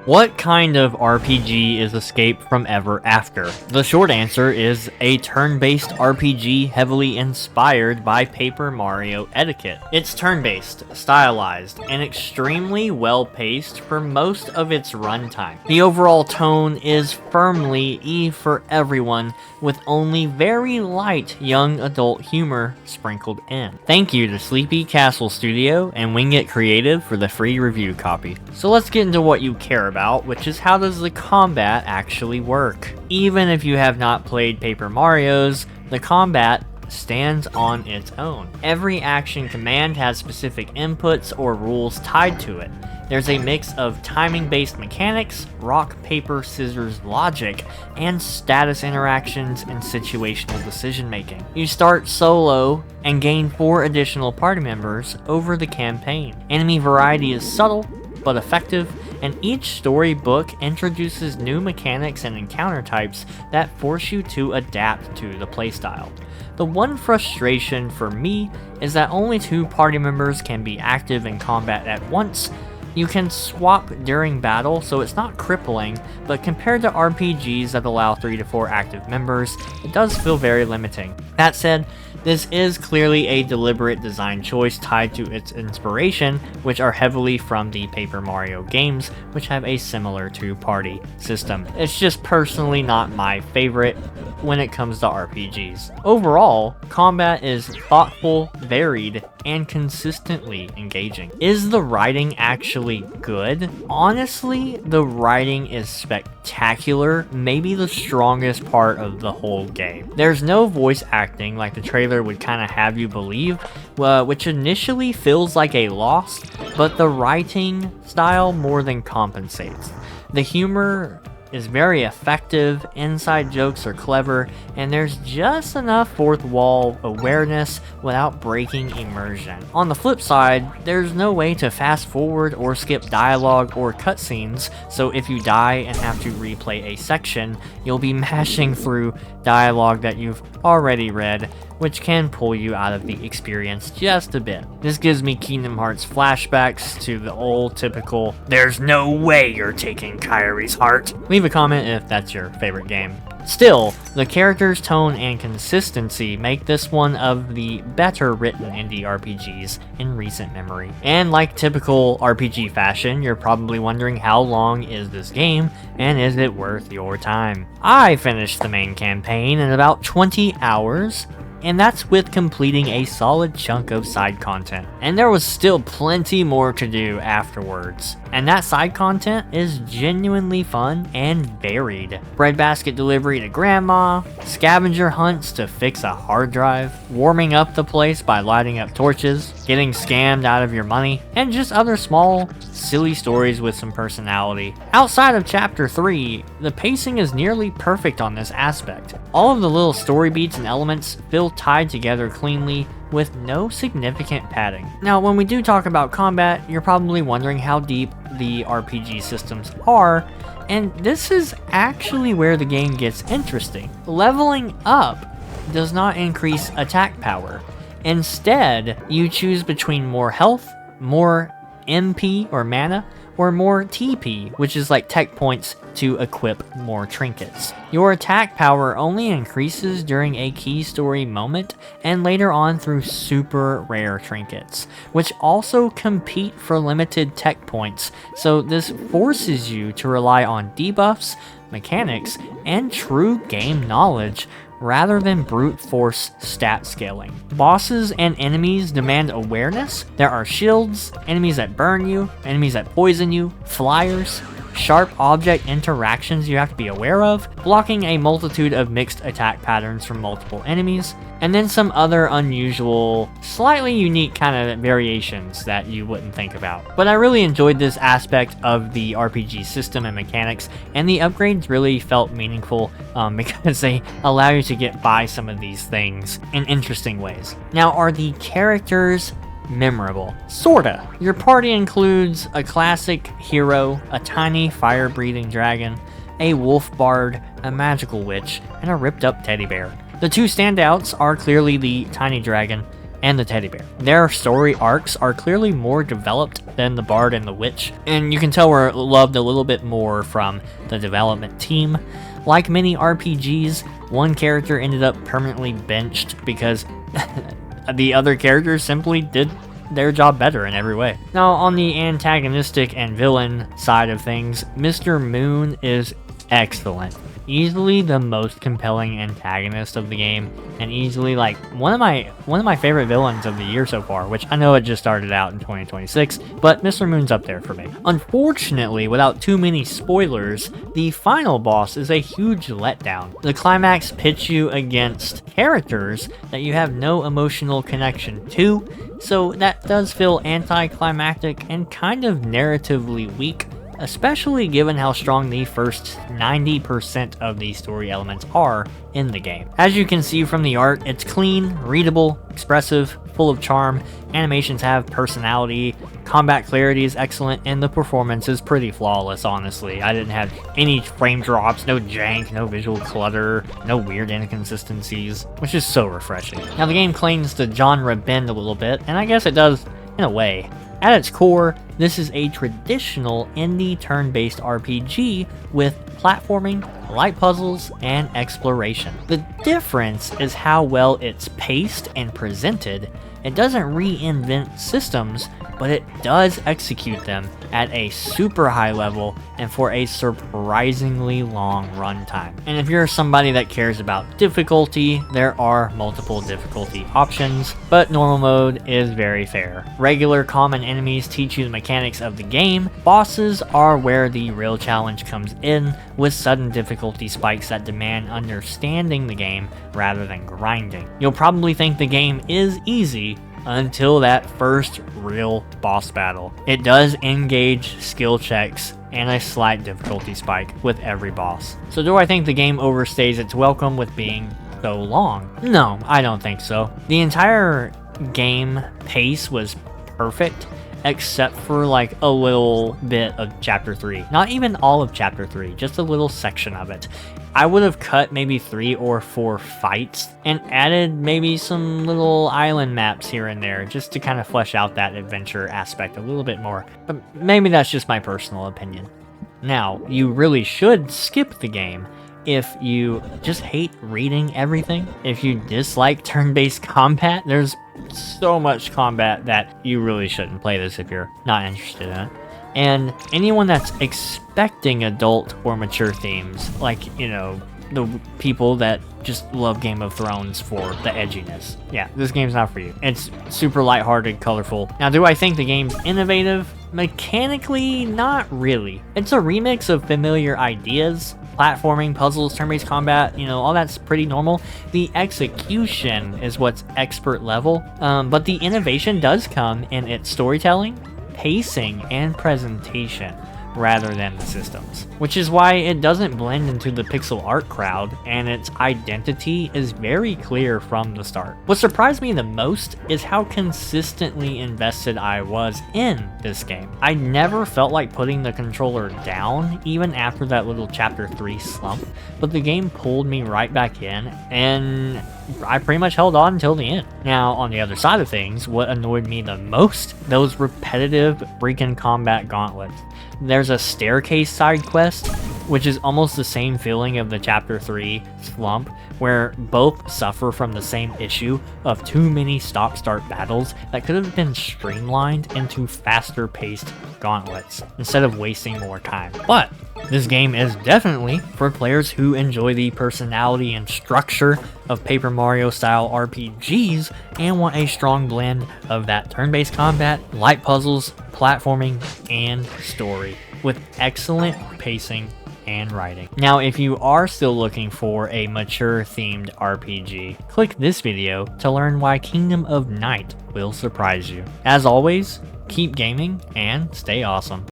What kind of RPG is Escape from Ever After? The short answer is a turn-based RPG heavily inspired by Paper Mario etiquette. It's turn-based, stylized, and extremely well-paced for most of its runtime. The overall tone is firmly E for everyone, with only very light young adult humor sprinkled in. Thank you to Sleepy Castle Studio and Wing It Creative for the free review copy. So let's get into what you care about, which is how does the combat actually work? Even if you have not played Paper Mario's, the combat stands on its own. Every action command has specific inputs or rules tied to it. There's a mix of timing-based mechanics, rock, paper, scissors logic, and status interactions and situational decision-making. You start solo and gain 4 additional party members over the campaign. Enemy variety is subtle, but effective, and each storybook introduces new mechanics and encounter types that force you to adapt to the playstyle. The one frustration for me is that only 2 party members can be active in combat at once. You can swap during battle, so it's not crippling, but compared to RPGs that allow 3 to 4 active members, it does feel very limiting. That said, this is clearly a deliberate design choice tied to its inspiration, which are heavily from the Paper Mario games, which have a similar 2-party system. It's just personally not my favorite when it comes to RPGs. Overall, combat is thoughtful, varied, and consistently engaging. Is the writing actually good? Honestly, the writing is spectacular, maybe the strongest part of the whole game. There's no voice acting like the trailer would kind of have you believe, which initially feels like a loss, but the writing style more than compensates. The humor is very effective, inside jokes are clever, and there's just enough fourth wall awareness without breaking immersion. On the flip side, there's no way to fast forward or skip dialogue or cutscenes, so if you die and have to replay a section, you'll be mashing through dialogue that you've already read, which can pull you out of the experience just a bit. This gives me Kingdom Hearts flashbacks to the old typical, "There's no way you're taking Kairi's heart." Leave a comment if that's your favorite game. Still, the character's tone and consistency make this one of the better written indie RPGs in recent memory. And like typical RPG fashion, you're probably wondering how long is this game, and is it worth your time? I finished the main campaign in about 20 hours, and that's with completing a solid chunk of side content. And there was still plenty more to do afterwards. And that side content is genuinely fun and varied. Breadbasket delivery to grandma, scavenger hunts to fix a hard drive, warming up the place by lighting up torches, getting scammed out of your money, and just other small, silly stories with some personality. Outside of Chapter 3, the pacing is nearly perfect on this aspect. All of the little story beats and elements feel tied together cleanly, with no significant padding. Now, when we do talk about combat, you're probably wondering how deep the RPG systems are, and this is actually where the game gets interesting. Leveling up does not increase attack power. Instead, you choose between more health, more MP or mana, or more TP, which is like tech points to equip more trinkets. Your attack power only increases during a key story moment and later on through super rare trinkets, which also compete for limited tech points, so this forces you to rely on debuffs, mechanics, and true game knowledge rather than brute force stat scaling. Bosses and enemies demand awareness. There are shields, enemies that burn you, enemies that poison you, flyers, sharp object interactions you have to be aware of, blocking a multitude of mixed attack patterns from multiple enemies, and then some other unusual, slightly unique kind of variations that you wouldn't think about. But I really enjoyed this aspect of the RPG system and mechanics, and the upgrades really felt meaningful because they allow you to get by some of these things in interesting ways. Now, are the characters memorable? Sorta. Your party includes a classic hero, a tiny fire-breathing dragon, a wolf bard, a magical witch, and a ripped-up teddy bear. The two standouts are clearly the tiny dragon and the teddy bear. Their story arcs are clearly more developed than the bard and the witch, and you can tell we're loved a little bit more from the development team. Like many RPGs, one character ended up permanently benched because the other characters simply did their job better in every way. Now, on the antagonistic and villain side of things, Mr. Moon is excellent. Easily the most compelling antagonist of the game, and easily like one of my favorite villains of the year so far, which I know it just started out in 2026, but Mr. Moon's up there for me. Unfortunately, without too many spoilers, the final boss is a huge letdown. The climax pits you against characters that you have no emotional connection to, so that does feel anticlimactic and kind of narratively weak, especially given how strong the first 90% of the story elements are in the game. As you can see from the art, it's clean, readable, expressive, full of charm, animations have personality, combat clarity is excellent, and the performance is pretty flawless, honestly. I didn't have any frame drops, no jank, no visual clutter, no weird inconsistencies, which is so refreshing. Now, the game claims to genre bend a little bit, and I guess it does in a way. At its core, this is a traditional indie turn-based RPG with platforming, light puzzles, and exploration. The difference is how well it's paced and presented. It doesn't reinvent systems, but it does execute them at a super high level and for a surprisingly long runtime. And if you're somebody that cares about difficulty, there are multiple difficulty options, but normal mode is very fair. Regular common enemies teach you the mechanics of the game. Bosses are where the real challenge comes in, with sudden difficulty spikes that demand understanding the game rather than grinding. You'll probably think the game is easy until that first real boss battle. It does engage skill checks and a slight difficulty spike with every boss. So do I think the game overstays its welcome with being so long? No, I don't think so. The entire game pace was perfect, except for like a little bit of chapter 3. Not even all of chapter 3, just a little section of it. I would have cut maybe 3 or 4 fights and added maybe some little island maps here and there just to kind of flesh out that adventure aspect a little bit more. But maybe that's just my personal opinion. Now, you really should skip the game if you just hate reading everything. If you dislike turn-based combat, there's so much combat that you really shouldn't play this if you're not interested in it. And anyone that's expecting adult or mature themes, like, you know, the people that just love Game of Thrones for the edginess, yeah, this game's not for you. It's super lighthearted, colorful. Now, do I think the game's innovative? Mechanically, not really. It's a remix of familiar ideas. Platforming, puzzles, turn-based combat, you know, all that's pretty normal. The execution is what's expert level, but the innovation does come in its storytelling, pacing, and presentation rather than the systems, which is why it doesn't blend into the pixel art crowd, and its identity is very clear from the start. What surprised me the most is how consistently invested I was in this game. I never felt like putting the controller down, even after that little chapter 3 slump, but the game pulled me right back in, and I pretty much held on until the end. Now, on the other side of things, what annoyed me the most? Those repetitive freaking combat gauntlets. There's a staircase side quest, which is almost the same feeling of the chapter 3 slump, where both suffer from the same issue of too many stop-start battles that could have been streamlined into faster-paced gauntlets instead of wasting more time. But this game is definitely for players who enjoy the personality and structure of Paper Mario style RPGs and want a strong blend of that turn-based combat, light puzzles, platforming, and story, with excellent pacing and writing. Now, if you are still looking for a mature themed RPG, click this video to learn why Kingdom of Night will surprise you. As always, keep gaming and stay awesome.